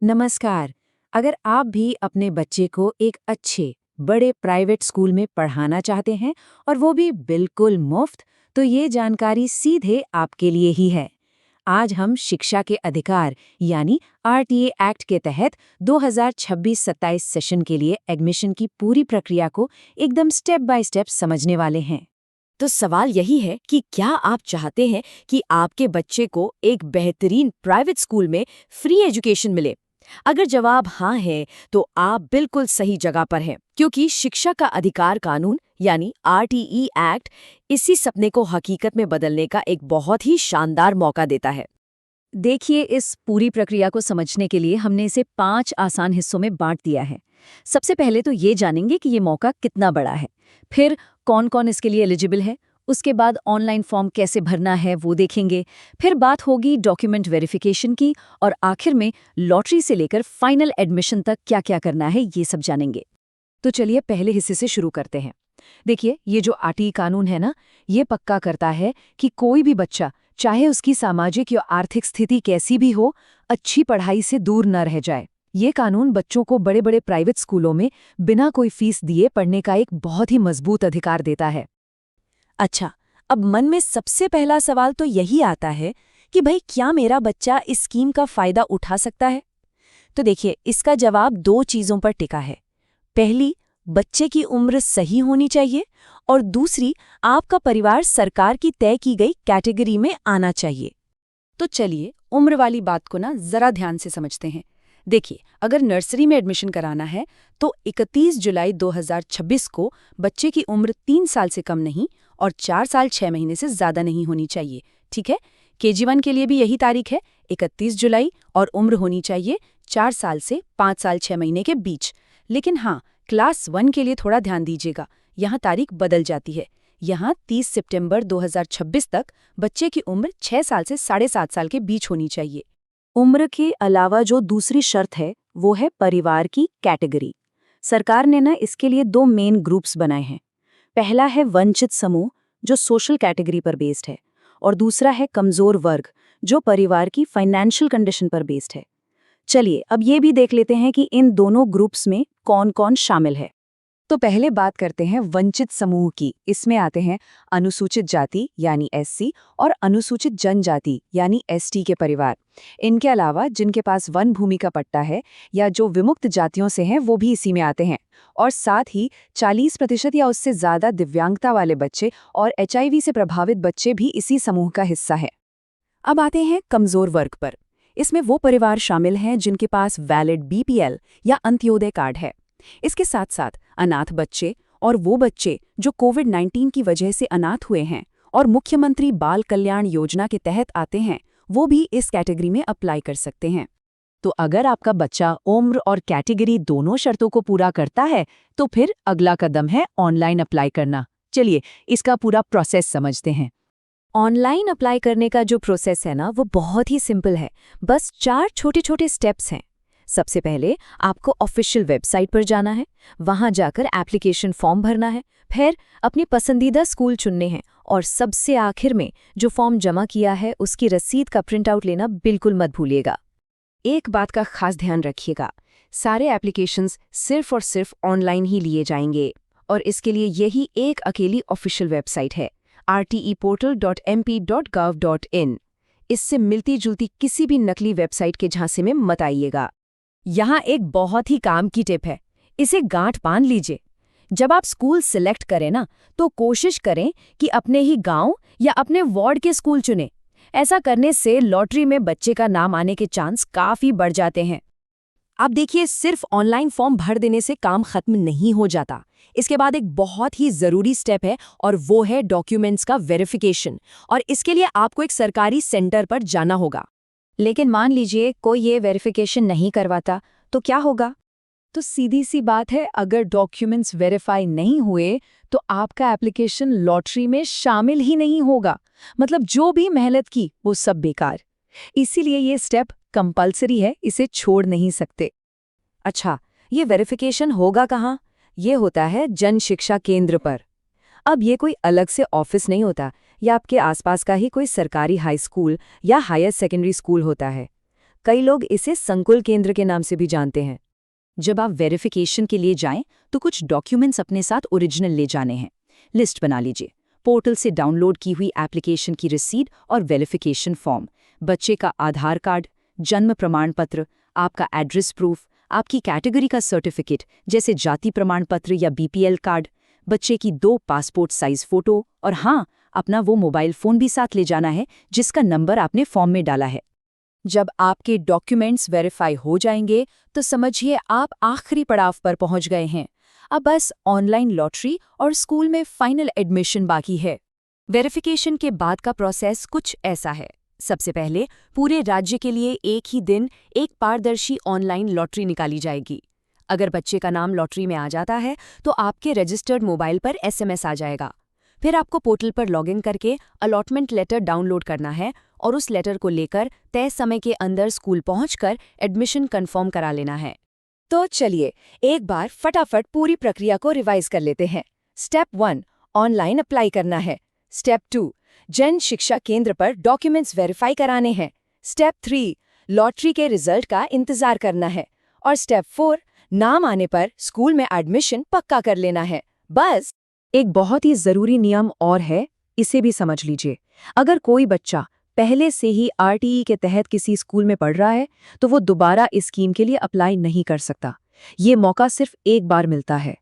नमस्कार। अगर आप भी अपने बच्चे को एक अच्छे, बड़े प्राइवेट स्कूल में पढ़ाना चाहते हैं और वो भी बिल्कुल मुफ्त, तो ये जानकारी सीधे आपके लिए ही है। आज हम शिक्षा के अधिकार यानी आरटीए एक्ट के तहत 2026-27 सेशन के लिए एडमिशन की पूरी प्रक्रिया को एकदम स्टेप बाय स्टेप समझने वाले हैं। तो सवाल यही है कि क्या आप चाहते हैं कि आपके बच्चे को एक बेहतरीन प्राइवेट स्कूल में फ्री एजुकेशन मिले? अगर जवाब हाँ है, तो आप बिल्कुल सही जगह पर हैं, क्योंकि शिक्षा का अधिकार कानून यानी आरटीई एक्ट इसी सपने को हकीकत में बदलने का एक बहुत ही शानदार मौका देता है। देखिए, इस पूरी प्रक्रिया को समझने के लिए हमने इसे 5 आसान हिस्सों में बांट दिया है। सबसे पहले तो ये जानेंगे कि ये मौका कितना बड़ा है, फिर कौन-कौन इसके लिए एलिजिबल है, उसके बाद ऑनलाइन फॉर्म कैसे भरना है वो देखेंगे, फिर बात होगी डॉक्यूमेंट वेरिफिकेशन की और आखिर में लॉटरी से लेकर फाइनल एडमिशन तक क्या-क्या करना है ये सब जानेंगे। तो चलिए पहले हिस्से से शुरू करते हैं। देखिए, ये जो आरटीई कानून है ना, ये पक्का करता है कि कोई भी बच्चा, चाहे उसकी सामाजिक या आर्थिक स्थिति कैसी भी हो, अच्छी पढ़ाई से दूर न रह जाए। ये कानून बच्चों को बड़े-बड़े प्राइवेट स्कूलों में बिना कोई फीस दिए पढ़ने का एक बहुत ही मजबूत अधिकार देता है। अच्छा, अब मन में सबसे पहला सवाल तो यही आता है कि भाई क्या मेरा बच्चा इस स्कीम का फायदा उठा सकता है? तो देखिए, इसका जवाब दो चीजों पर टिका है। पहली, बच्चे की उम्र सही होनी चाहिए और दूसरी, आपका परिवार सरकार की तय की गई कैटेगरी में आना चाहिए। तो चलिए उम्र वाली बात को ना जरा ध्यान से समझते हैं। देखिए, अगर नर्सरी में एडमिशन कराना है तो 31 जुलाई 2026 को बच्चे की उम्र 3 साल से कम नहीं और 4 साल 6 महीने से ज्यादा नहीं होनी चाहिए। ठीक है, केजी 1 के लिए भी यही तारीख है, 31 जुलाई, और उम्र होनी चाहिए 4 साल से 5 साल 6 महीने के बीच। लेकिन हाँ, क्लास 1 के लिए थोड़ा ध्यान दीजिएगा, यहाँ तारीख बदल जाती है। यहाँ 30 सितंबर 2026 तक बच्चे की उम्र 6 साल से 7.5 साल के बीच होनी चाहिए। उम्र के अलावा जो दूसरी शर्त है, वो है परिवार की कैटेगरी। सरकार ने ना इसके लिए 2 मेन ग्रुप्स बनाए हैं। पहला है वंचित समूह, जो सोशल कैटेगरी पर बेस्ड है, और दूसरा है कमजोर वर्ग, जो परिवार की फाइनेंशियल कंडीशन पर बेस्ड है। चलिए अब ये भी देख लेते हैं कि इन दोनों ग्रुप्स में कौन-कौन शामिल है। तो पहले बात करते हैं वंचित समूह की। इसमें आते हैं अनुसूचित जाति यानी एससी और अनुसूचित जनजाति यानी एसटी के परिवार। इनके अलावा जिनके पास वन भूमि का पट्टा है या जो विमुक्त जातियों से हैं वो भी इसी में आते हैं। और साथ ही 40% या उससे ज़्यादा दिव्यांगता वाले बच्चे और एचआईवी से प्रभावित बच्चे भी इसी समूह का हिस्सा हैं। अब आते हैं कमज़ोर वर्ग पर। इसमें वो परिवार शामिल हैं जिनके पास वैलिड बीपीएल या अंत्योदय कार्ड है। इसके साथ साथ अनाथ बच्चे और वो बच्चे जो कोविड-19 की वजह से अनाथ हुए हैं और मुख्यमंत्री बाल कल्याण योजना के तहत आते हैं, वो भी इस कैटेगरी में अप्लाई कर सकते हैं। तो अगर आपका बच्चा उम्र और कैटेगरी दोनों शर्तों को पूरा करता है, तो फिर अगला कदम है ऑनलाइन अप्लाई करना। चलिए इसका पूरा प्रोसेस समझते हैं। ऑनलाइन अप्लाई करने का जो प्रोसेस है ना, वो बहुत ही सिंपल है। बस 4 छोटे-छोटे स्टेप्स हैं। सबसे पहले आपको ऑफिशियल वेबसाइट पर जाना है, वहां जाकर एप्लीकेशन फॉर्म भरना है, फिर अपनी पसंदीदा स्कूल चुनने हैं और सबसे आखिर में जो फॉर्म जमा किया है उसकी रसीद का प्रिंट आउट लेना बिल्कुल मत भूलिएगा। एक बात का खास ध्यान रखिएगा, सारे एप्लीकेशंस सिर्फ और सिर्फ ऑनलाइन ही लिए जाएंगे और इसके लिए यही एक अकेली ऑफिशियल वेबसाइट है, rteportal.mp.gov.in। इससे मिलती जुलती किसी भी नकली वेबसाइट के झांसे में मत आइएगा। यहाँ एक बहुत ही काम की टिप है, इसे गांठ बांध लीजिए। जब आप स्कूल सिलेक्ट करें ना, तो कोशिश करें कि अपने ही गांव या अपने वार्ड के स्कूल चुनें। ऐसा करने से लॉटरी में बच्चे का नाम आने के चांस काफी बढ़ जाते हैं। अब देखिए, सिर्फ ऑनलाइन फॉर्म भर देने से काम खत्म नहीं हो जाता। इसके बाद एक बहुत ही जरूरी स्टेप है और वो है डॉक्यूमेंट्स का वेरिफिकेशन, और इसके लिए आपको एक सरकारी सेंटर पर जाना होगा। लेकिन मान लीजिए कोई ये वेरिफिकेशन नहीं करवाता, तो क्या होगा? तो सीधी सी बात है, अगर डॉक्यूमेंट्स वेरीफाई नहीं हुए तो आपका एप्लीकेशन लॉटरी में शामिल ही नहीं होगा। मतलब जो भी मेहनत की वो सब बेकार। इसीलिए ये स्टेप कंपलसरी है, इसे छोड़ नहीं सकते। अच्छा, ये वेरिफिकेशन होगा कहाँ? ये होता है जन शिक्षा केंद्र पर। अब ये कोई अलग से ऑफिस नहीं होता, या आपके आसपास का ही कोई सरकारी हाई स्कूल या हायर सेकेंडरी स्कूल होता है। कई लोग इसे संकुल केंद्र के नाम से भी जानते हैं। जब आप वेरिफिकेशन के लिए जाएं तो कुछ डॉक्यूमेंट्स अपने साथ ओरिजिनल ले जाने हैं। लिस्ट बना लीजिए। पोर्टल से डाउनलोड की हुई एप्लीकेशन की रसीद और वेरिफिकेशन फॉर्म, बच्चे का आधार कार्ड, जन्म प्रमाण पत्र, आपका एड्रेस प्रूफ, आपकी कैटेगरी का सर्टिफिकेट जैसे जाति प्रमाण पत्र या बीपीएल कार्ड, बच्चे की 2 पासपोर्ट साइज फोटो और हाँ, अपना वो मोबाइल फ़ोन भी साथ ले जाना है जिसका नंबर आपने फॉर्म में डाला है। जब आपके डॉक्यूमेंट्स वेरीफाई हो जाएंगे तो समझिए आप आखिरी पड़ाव पर पहुंच गए हैं। अब बस ऑनलाइन लॉटरी और स्कूल में फाइनल एडमिशन बाकी है। वेरिफिकेशन के बाद का प्रोसेस कुछ ऐसा है। सबसे पहले पूरे राज्य के लिए एक ही दिन एक पारदर्शी ऑनलाइन लॉटरी निकाली जाएगी। अगर बच्चे का नाम लॉटरी में आ जाता है तो आपके रजिस्टर्ड मोबाइल पर एसएमएस आ जाएगा। फिर आपको पोर्टल पर लॉगिन करके अलॉटमेंट लेटर डाउनलोड करना है और उस लेटर को लेकर तय समय के अंदर स्कूल पहुंचकर एडमिशन कंफर्म करा लेना है। तो चलिए एक बार फटाफट पूरी प्रक्रिया को रिवाइज कर लेते हैं। स्टेप 1, ऑनलाइन अप्लाई करना है। स्टेप 2, जन शिक्षा केंद्र पर डॉक्यूमेंट्स वेरीफाई कराने हैं। स्टेप 3, लॉटरी के रिजल्ट का इंतजार करना है। और स्टेप 4, नाम आने पर स्कूल में एडमिशन पक्का कर लेना है। बस। एक बहुत ही जरूरी नियम और है, इसे भी समझ लीजिए। अगर कोई बच्चा पहले से ही आरटीई के तहत किसी स्कूल में पढ़ रहा है तो वो दोबारा इस स्कीम के लिए अप्लाई नहीं कर सकता। ये मौका सिर्फ एक बार मिलता है।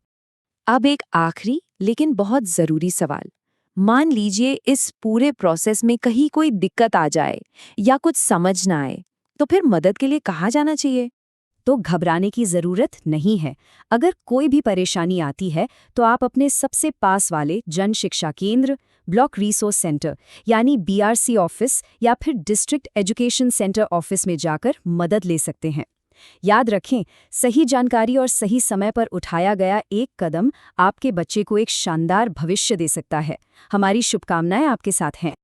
अब एक आखिरी लेकिन बहुत जरूरी सवाल। मान लीजिए इस पूरे प्रोसेस में कहीं कोई दिक्कत आ जाए या कुछ समझ ना आए, तो फिर मदद के लिए कहाँ जाना चाहिए? तो घबराने की ज़रूरत नहीं है। अगर कोई भी परेशानी आती है तो आप अपने सबसे पास वाले जन शिक्षा केंद्र, ब्लॉक रिसोर्स सेंटर यानी बीआरसी ऑफिस या फिर डिस्ट्रिक्ट एजुकेशन सेंटर ऑफिस में जाकर मदद ले सकते हैं। याद रखें, सही जानकारी और सही समय पर उठाया गया एक कदम आपके बच्चे को एक शानदार भविष्य दे सकता है। हमारी शुभकामनाएं आपके साथ हैं।